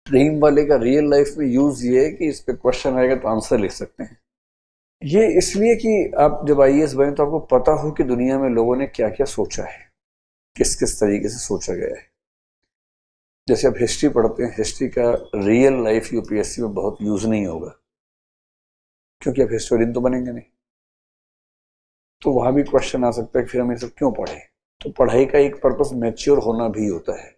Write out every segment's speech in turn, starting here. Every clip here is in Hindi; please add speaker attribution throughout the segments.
Speaker 1: ड्रीम वाले का रियल लाइफ में यूज ये है कि इस पे क्वेश्चन आएगा तो आंसर लिख सकते हैं। ये इसलिए कि आप जब आईएएस बने तो आपको पता हो कि दुनिया में लोगों ने क्या क्या सोचा है, किस किस तरीके से सोचा गया है। जैसे आप हिस्ट्री पढ़ते हैं, हिस्ट्री का रियल लाइफ यूपीएससी में बहुत यूज नहीं होगा, क्योंकि आप हिस्टोरियन तो बनेंगे नहीं। तो वहां भी क्वेश्चन आ सकता है कि फिर हम ये सब क्यों पढ़े। तो पढ़ाई का एक पर्पस मैच्योर होना भी होता है।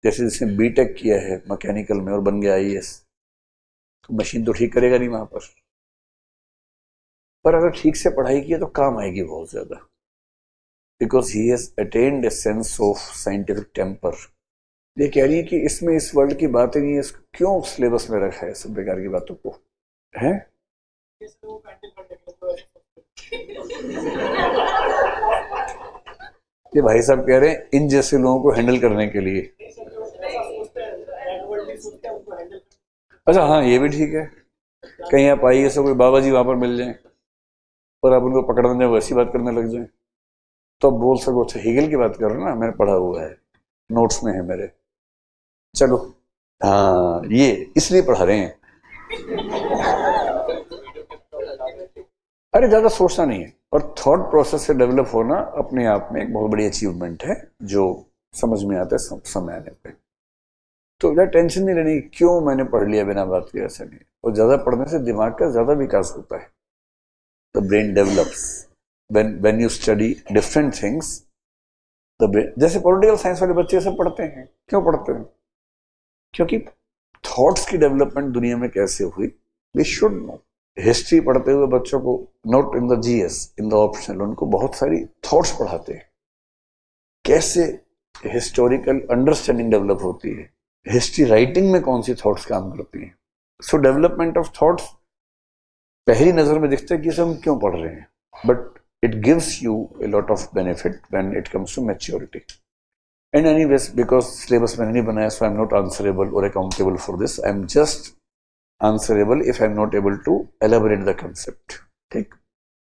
Speaker 1: जैसे जिसने बीटेक किया है मैकेनिकल में और बन गया आईएएस, तो मशीन तो ठीक करेगा नहीं वहां पर अगर ठीक से पढ़ाई की है तो काम आएगी बहुत ज्यादा, because he has attend a sense of scientific temper. ये कह रही है कि इसमें इस वर्ल्ड की बातें नहीं है, इसको क्यों सिलेबस में रखा है सब बेकार की बातों को, है? ये भाई साहब कह रहे हैं इन जैसे लोगों को हैंडल करने के लिए। अच्छा हाँ, ये भी ठीक है। कहीं आप आइए से कोई बाबा जी वहां पर मिल जाएं और आप उनको पकड़ने जाए वैसी बात करने लग जाएं, तो आप बोल सको अच्छा हीगल की बात कर रहे हो ना, मैंने पढ़ा हुआ है, नोट्स में है मेरे, चलो हाँ ये इसलिए पढ़ा रहे हैं। अरे ज्यादा सोचना नहीं है, और थॉट प्रोसेस से डेवलप होना अपने आप में एक बहुत बड़ी अचीवमेंट है जो समझ में आता है समय आने पे। तो ज्यादा टेंशन नहीं लेनी क्यों मैंने पढ़ लिया बिना बात के, ऐसा नहीं। और ज्यादा पढ़ने से दिमाग का ज्यादा विकास होता है, the brain develops when you study different things. The brain, जैसे पॉलिटिकल साइंस वाले बच्चे सब पढ़ते हैं, क्यों पढ़ते हैं? क्योंकि थॉट्स की डेवलपमेंट दुनिया में कैसे हुई वी शुड नो। हिस्ट्री पढ़ते हुए बच्चों को not in the GS, in the optional, उनको बहुत सारी थॉट्स पढ़ाते हैं, कैसे हिस्टोरिकल अंडरस्टैंडिंग डेवलप होती है, हिस्ट्री राइटिंग में कौन सी थॉट्स काम करती हैं। सो डेवलपमेंट ऑफ थॉट्स पहली नजर में दिखता है कि हम क्यों पढ़ रहे हैं, but it gives you a lot of benefit when it comes to maturity. And anyways because syllabus मैंने नहीं बनाया, so I am not answerable और accountable for this, I am just answerable if I'm not able to elaborate the concept. ठीक।